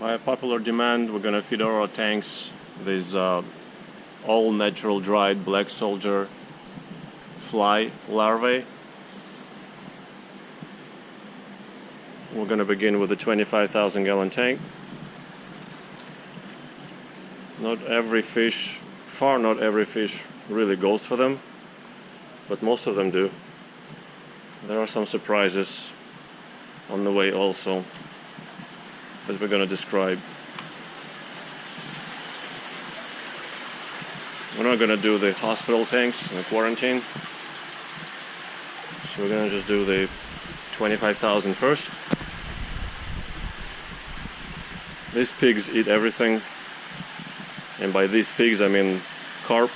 By popular demand, we're gonna feed our tanks these all natural dried black soldier fly larvae. We're gonna begin with a 25,000 gallon tank. Not every fish, not every fish really goes for them, but most of them do. There are some surprises on the way also that we're gonna describe. We're not gonna do the hospital tanks in the quarantine, so we're gonna just do the 25,000 first. These pigs eat everything, and by these pigs I mean carp.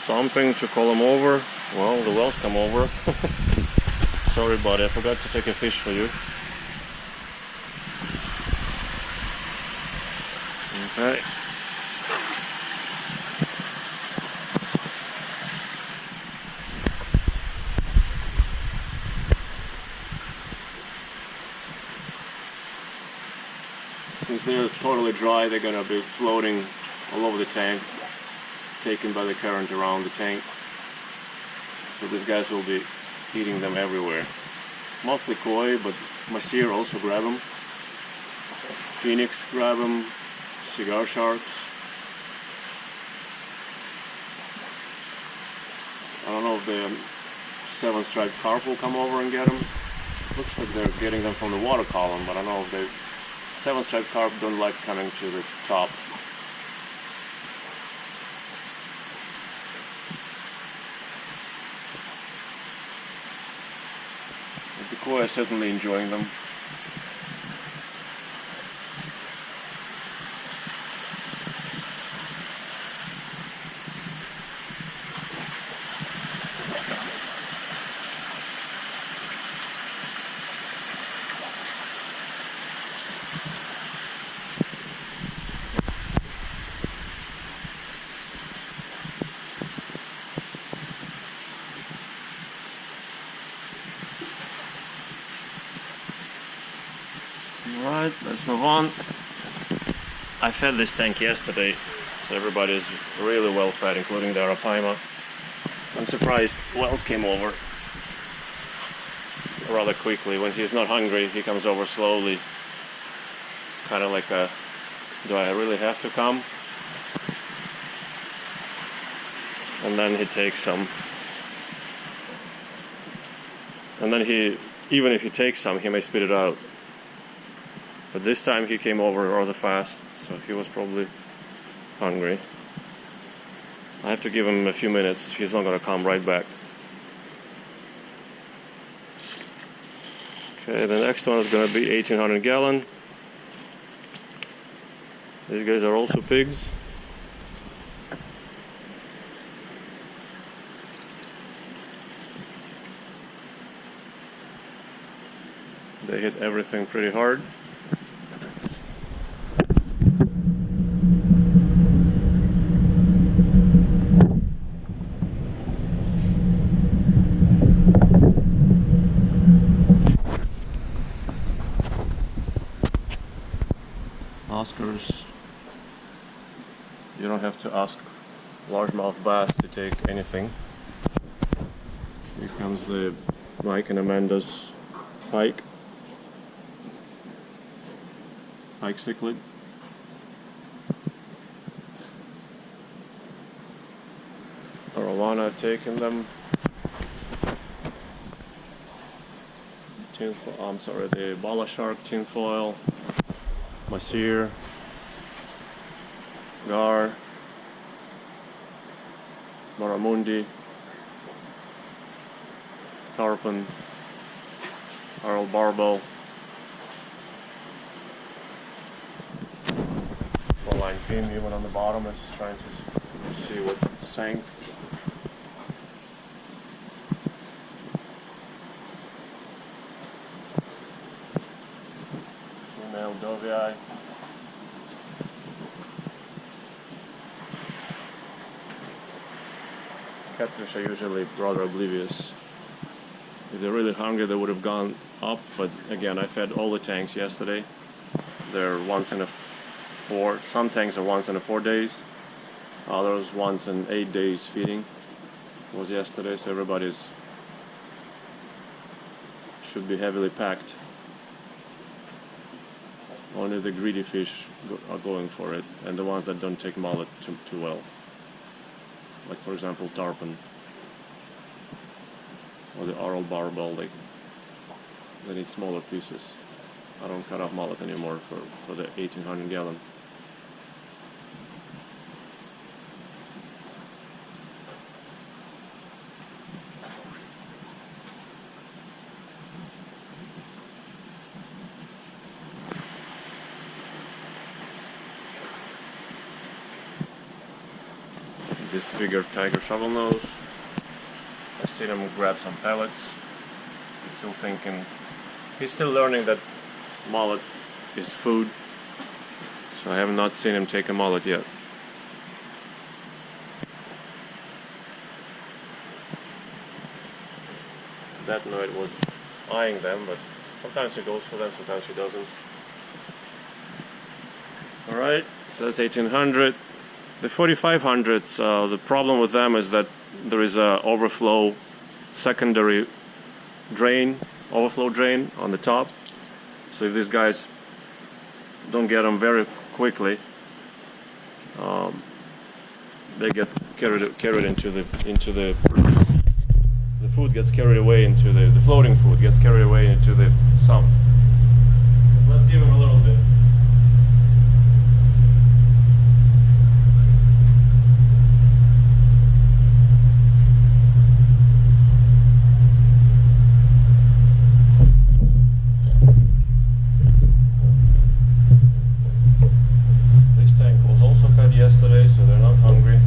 Stomping to call them over. Well, the Wels come over. Sorry buddy, I forgot to take a fish for you. Okay. Since they're totally dry, they're gonna be floating all over the tank, taken by the current around the tank. So these guys will be eating them everywhere. Mostly koi, but mahseer also grab them. Phoenix grab them. Cigar sharks. I don't know if the seven-striped carp will come over and get them. Looks like they're getting them from the water column, but I don't know if the seven-striped carp don't like coming to the top. The koi are certainly enjoying them. Alright, let's move on. I fed this tank yesterday, so everybody's really well fed, including the arapaima. I'm surprised Wels came over rather quickly. When he's not hungry, he comes over slowly. Kind of like a, do I really have to come? And then he takes some. And then even if he takes some, he may spit it out. But this time he came over rather fast, so he was probably hungry. I have to give him a few minutes, he's not going to come right back. Okay, the next one is going to be 1800 gallon. These guys are also pigs. They hit everything pretty hard. Oscars. You don't have to ask largemouth bass to take anything. Here comes the Mike and Amanda's pike cichlid. Arowana have taken them. The bala shark, tinfoil, mahseer, gar, barramundi, tarpon, Arl barbel, four-line fin. Even on the bottom is trying to see what sank. Female dovii. catfish are usually rather oblivious. If they're really hungry, they would have gone up, but again, I fed all the tanks yesterday. They're once in some tanks are once in 4 days, others once in 8 days feeding was yesterday, so everybody's should be heavily packed. Only the greedy fish are going for it, and the ones that don't take mullet too well. Like for example tarpon or the oral barbel, they need smaller pieces. I don't cut off mullet anymore for the 1800 gallon. Disfigured tiger shovelnose. I seen him grab some pellets. He's still learning that mullet is food, so I have not seen him take a mullet yet. That night was eyeing them, but sometimes he goes for them, sometimes he doesn't. Alright, so that's 1800. The 4500s, the problem with them is that there is a overflow secondary overflow drain on the top. So if these guys don't get them very quickly, they get carried into the food gets carried away into the floating food gets carried away into the sump. Let's give them a little bit. Yesterday, so they're not hungry.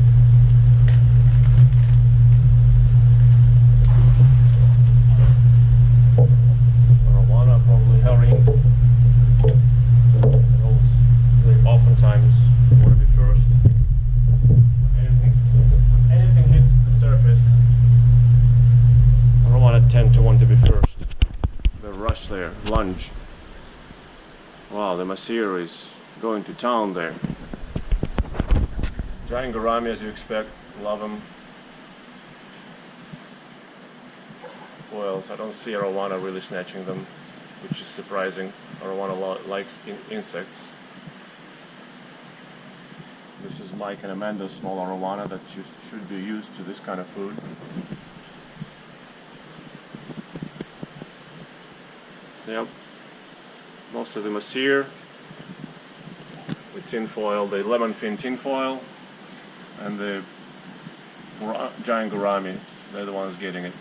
Arowana, probably herring. They oftentimes want to be first. Anything hits the surface, arowana tend to want to be first. The rush there, lunge. Wow, the Masir is going to town there. Giant gourami, as you expect, love them. Wels, I don't see arowana really snatching them, which is surprising. Arowana likes insects. This is Mike and Amanda's small arowana that should be used to this kind of food. Yep, most of them are sear with tin foil, the lemon fin tin foil. And the giant gourami, they're the ones getting it.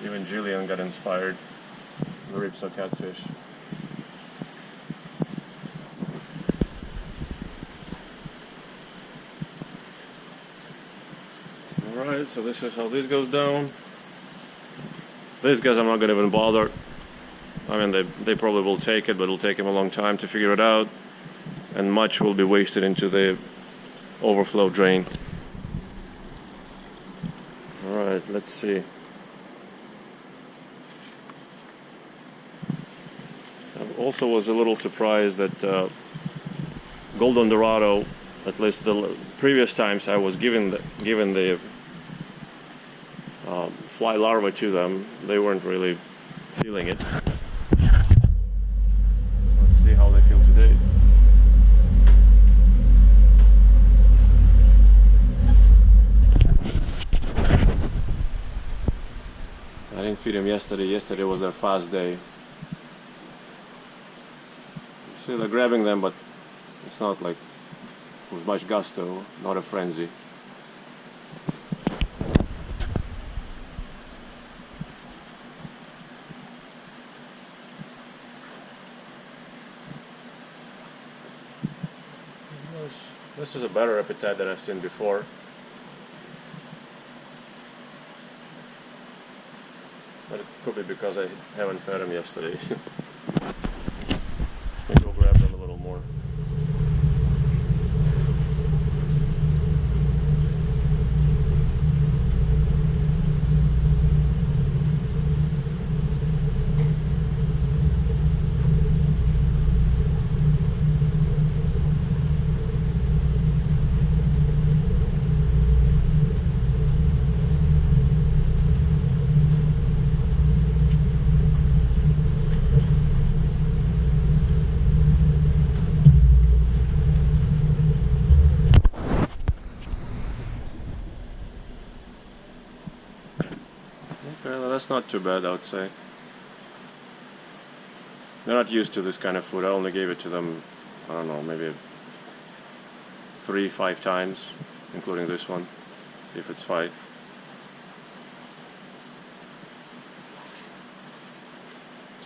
Even Jillian got inspired. The ripsaw catfish. Alright, so this is how this goes down. These guys I'm not going to even bother. I mean, they probably will take it, but it'll take them a long time to figure it out. And much will be wasted into the overflow drain. Alright, let's see. I also was a little surprised that golden dorado, at least the previous times I was given the fly larvae to them, they weren't really feeling it. Let's see how they feel today. I didn't feed them yesterday. Yesterday was their fast day. See, they're grabbing them, but it's not like with much gusto, not a frenzy. This is a better appetite than I've seen before. But it could be because I haven't fed them yesterday. Maybe go grab them a little more. that's not too bad, I would say. They're not used to this kind of food. I only gave it to them, I don't know, maybe 3-5 times, including this one, if it's 5.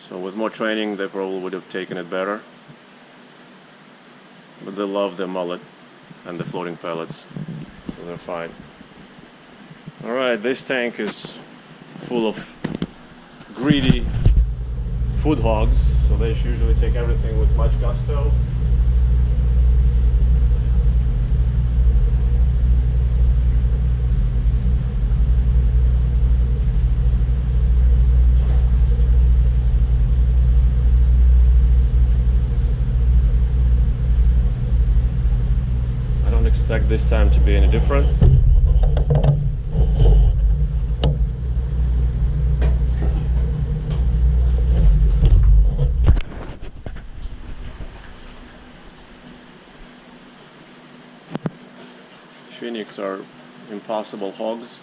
So with more training, they probably would have taken it better. But they love the mullet and the floating pellets, so they're fine. Alright, this tank is full of greedy food hogs, so they usually take everything with much gusto. I don't expect this time to be any different. Phoenix are impossible hogs,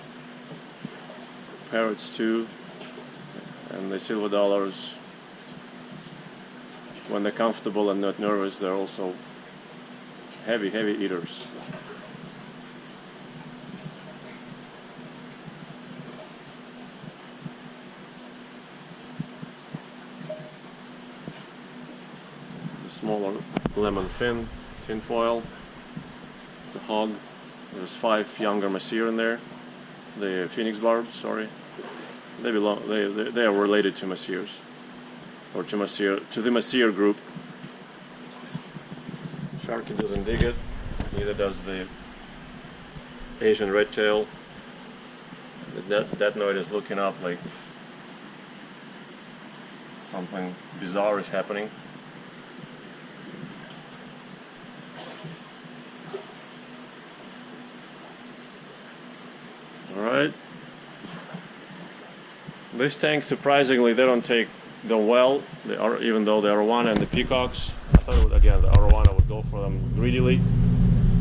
parrots too, and the silver dollars, when they're comfortable and not nervous, they're also heavy eaters. The smaller lemon fin, tin foil, it's a hog. There's 5 younger Masir in there. The Phoenix barbs, sorry. They are related to Masirs, or to the Masir group. Sharky doesn't dig it. Neither does the Asian red tail. The Detnoid is looking up like something bizarre is happening. Alright. This tank, surprisingly, they don't take them well, even though the arowana and the peacocks. I thought, again, the arowana would go for them greedily.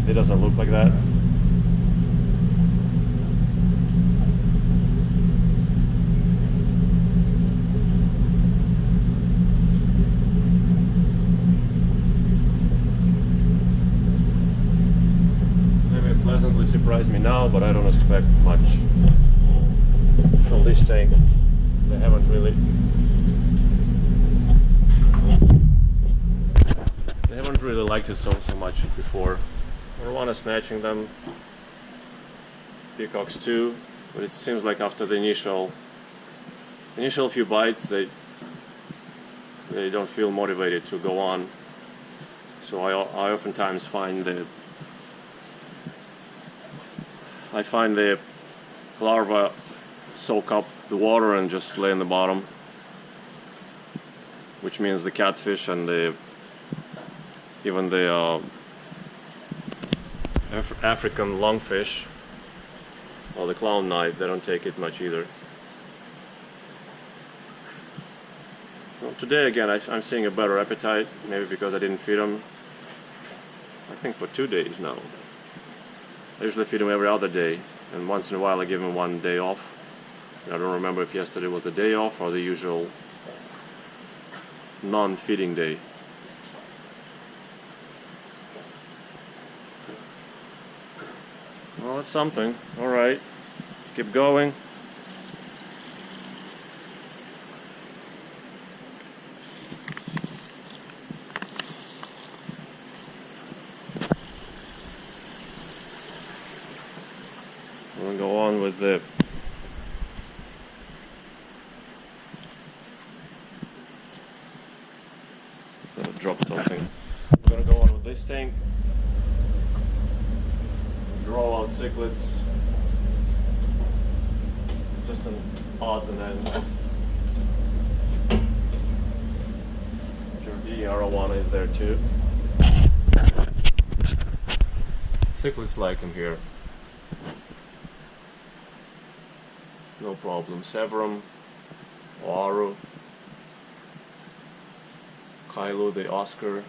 It doesn't look like that. Pleasantly surprised me now, but I don't expect much from this tank. They haven't really liked it so much before. Arowana snatching them, peacocks too, but it seems like after the initial few bites, they don't feel motivated to go on. So I oftentimes find the larvae soak up the water and just lay in the bottom, which means the catfish and even the African lungfish or the clown knife, they don't take it much either. Well, today again I'm seeing a better appetite, maybe because I didn't feed them, I think, for 2 days now. I usually feed them every other day, and once in a while I give them 1 day off. I don't remember if yesterday was the day off or the usual non-feeding day. Well, that's something. Alright, let's keep going. We'll go on with the drop something. We're gonna go on with this tank. Draw out cichlids. Just an odds and ends. The arowana is there too. Cichlids like them here. No problem. Severum, Oaru, Kailu, the Oscar,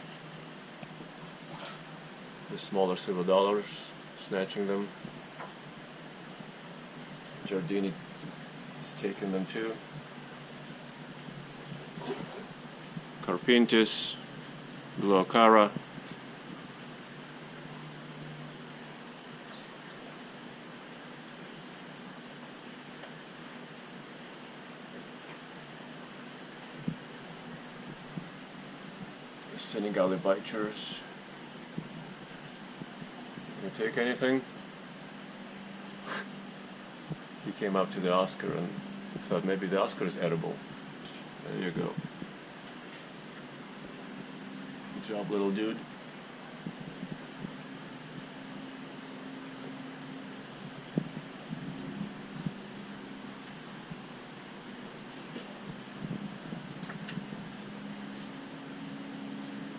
the smaller silver dollars, snatching them. Giardini He's taking them too. Carpintis, Glaucara. Senegali bichers. You take anything? He came up to the Oscar and thought maybe the Oscar is edible. There you go. Good job, little dude.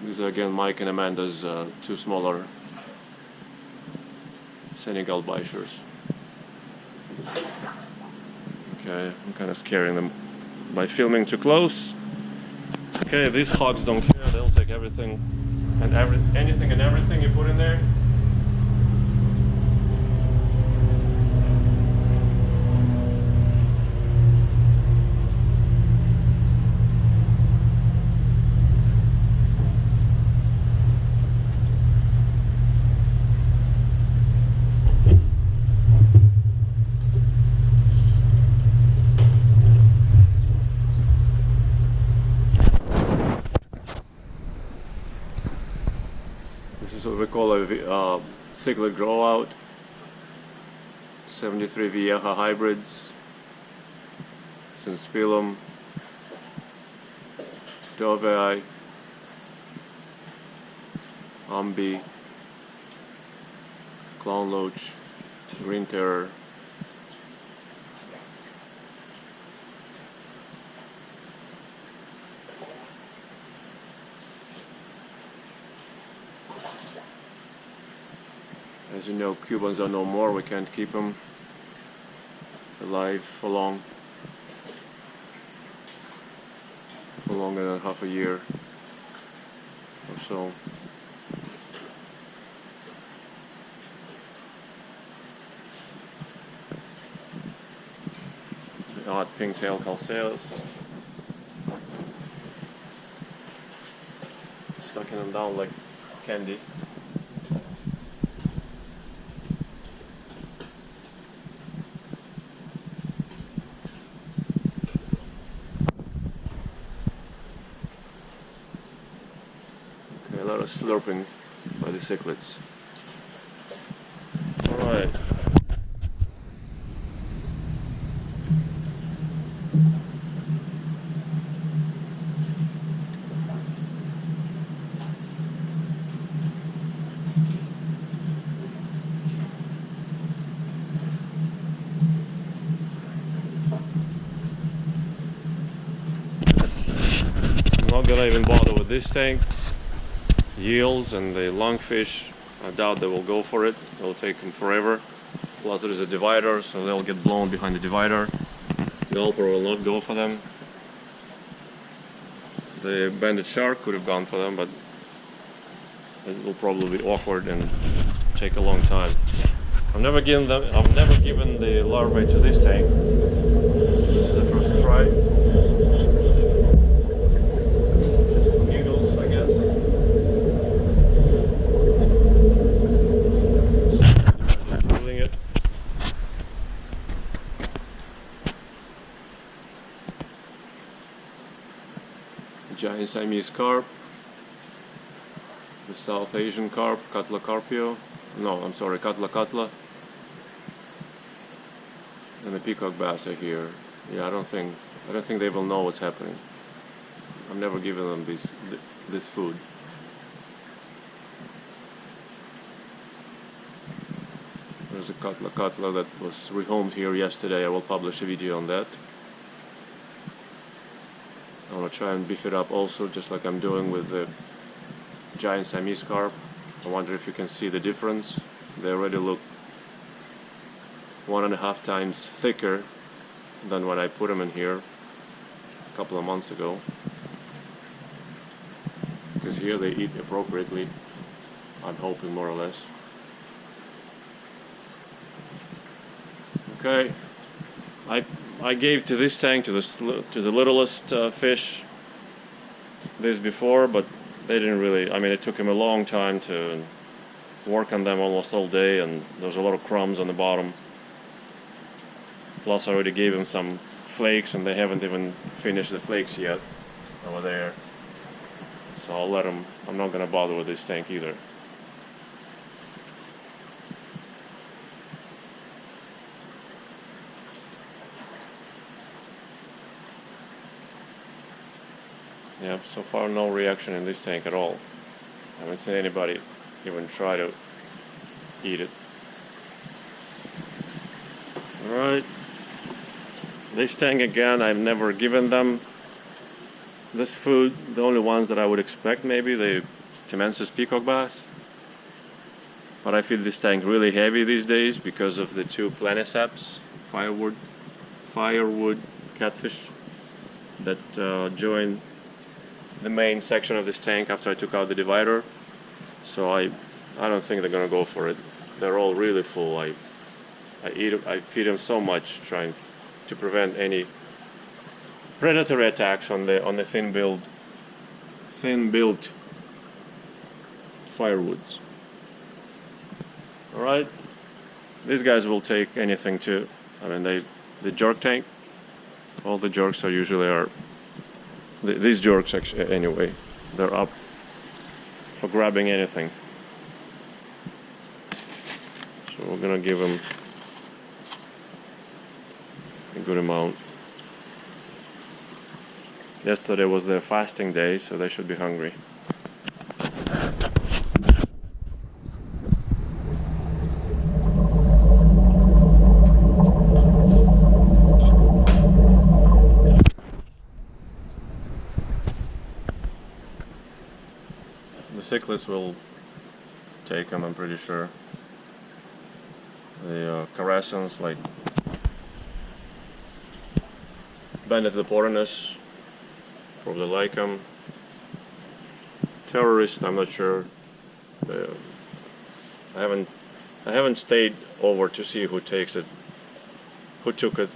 These are again Mike and Amanda's two smaller Senegal bichers. Okay, I'm kind of scaring them by filming too close. Okay, if these hogs don't care, they'll take everything and anything and everything you put in there. What we call a cichlid grow out. 73 Vieja hybrids, Synspilum, Dovei, Ambi, Clown Loach, Green Terror. As you know, Cubans are no more. We can't keep them alive for longer than half a year or so. The odd pink-tailed Calceus, sucking them down like candy. A lot of slurping by the cichlids. Alright. I'm not gonna even bother with this tank. Eels and the lungfish, I doubt they will go for it. It'll take them forever. Plus there is a divider, so they'll get blown behind the divider. The Ulper will not go for them. The banded shark could have gone for them, but it will probably be awkward and take a long time. I've never given the larvae to this tank. This is the first try. Giant Siamese carp, the South Asian carp, Catla carpio, no, I'm sorry, Catla catla, and the peacock bass are here. Yeah, I don't think they will know what's happening. I've never given them this food. There's a Catla catla that was rehomed here yesterday. I will publish a video on that. I want to try and beef it up also, just like I'm doing with the giant Siamese carp. I wonder if you can see the difference. They already look 1.5 times thicker than when I put them in here a couple of months ago. Because here they eat appropriately, I'm hoping, more or less. Okay, I gave to this tank to the littlest fish this before, but they didn't really. I mean, it took him a long time to work on them, almost all day, and there's a lot of crumbs on the bottom. Plus, I already gave him some flakes, and they haven't even finished the flakes yet over there. So I'll let them. I'm not gonna bother with this tank either. Yeah, so far no reaction in this tank at all. I haven't seen anybody even try to eat it. Alright. This tank again, I've never given them this food. The only ones that I would expect maybe the Timensis peacock bass. But I feel this tank really heavy these days because of the two planiceps, firewood catfish that joined the main section of this tank after I took out the divider. So I don't think they're gonna go for it. They're all really full. I feed them so much, trying to prevent any predatory attacks on the thin-billed firewoods. All right, these guys will take anything too. I mean, the jerk tank. All the jerks are usually these jerks actually anyway. They're up for grabbing anything. So we're gonna give them a good amount. Yesterday was their fasting day, so they should be hungry. The cichlids will take them, I'm pretty sure. The caressons, like Banded-Leportinus, probably like them. Terrorist, I'm not sure. I haven't stayed over to see who took it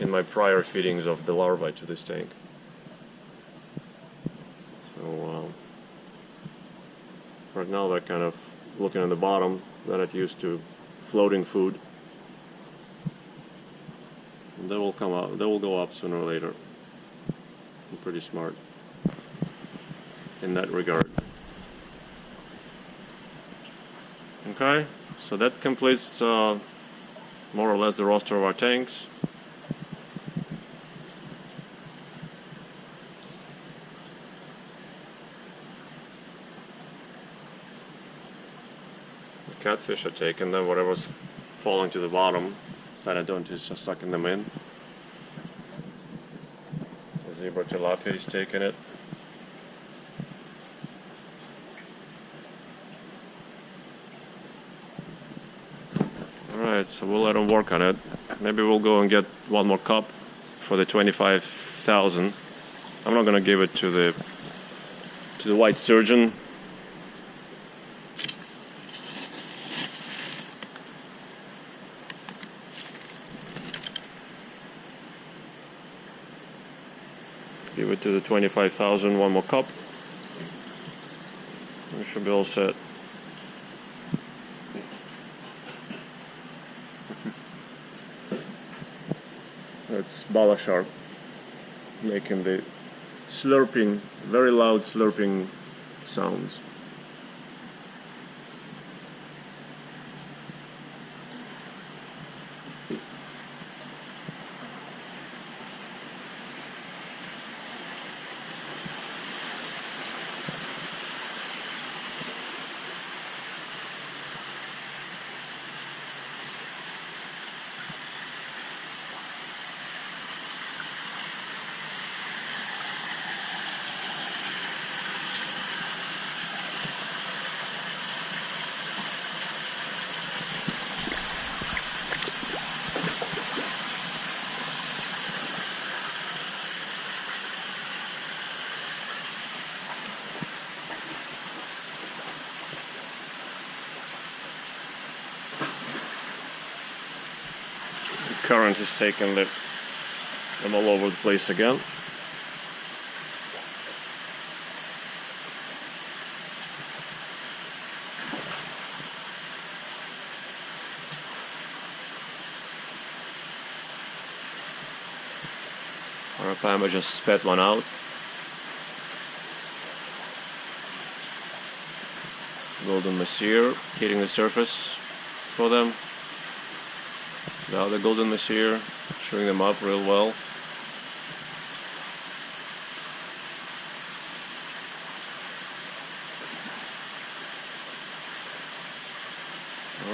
in my prior feedings of the larvae to this tank. So right now they're kind of looking at the bottom. They're not used to floating food. And they will come out. They will go up sooner or later. I'm pretty smart in that regard. Okay, so that completes more or less the roster of our tanks. The catfish are taking them, whatever's falling to the bottom. Synodontis are sucking them in. The zebra tilapia is taking it. Alright, so we'll let them work on it. Maybe we'll go and get one more cup for the 25,000. I'm not gonna give it to the white sturgeon. Give it to the 25,000, one more cup. We should be all set. That's bala shark making the slurping, very loud slurping sounds. current is taking them all over the place again. Arapaima just spat one out. Golden Messier hitting the surface for them. The other golden Messier showing them up real well.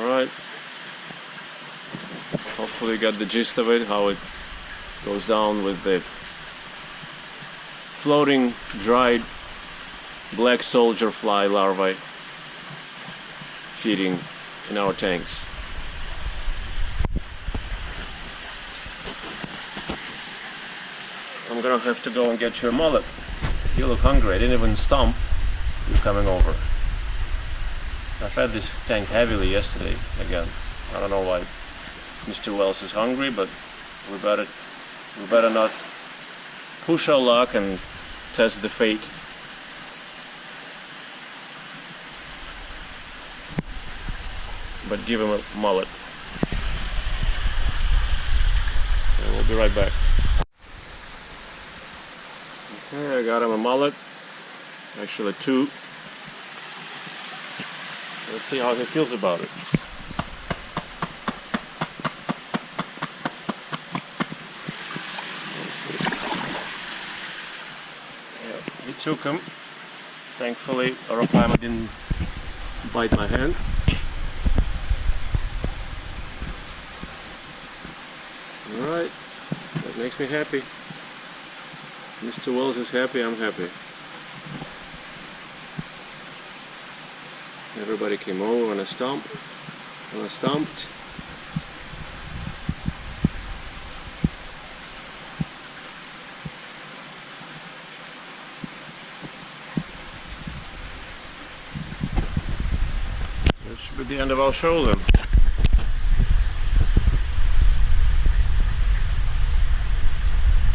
Alright. Hopefully you got the gist of it, how it goes down with the floating dried black soldier fly larvae feeding in our tanks. I'm gonna have to go and get you a mullet. You look hungry. I didn't even stomp you coming over. I fed this tank heavily yesterday again. I don't know why Mr. Wels is hungry, but we better not push our luck and test the fate. But give him a mullet. And we'll be right back. Okay, I got him a mullet. Actually two. Let's see how he feels about it. Yeah, he took him. Thankfully, Arapaima didn't bite my hand. Alright, that makes me happy. Mr. Wels is happy, I'm happy. Everybody came over on a stumped. That should be the end of our show then.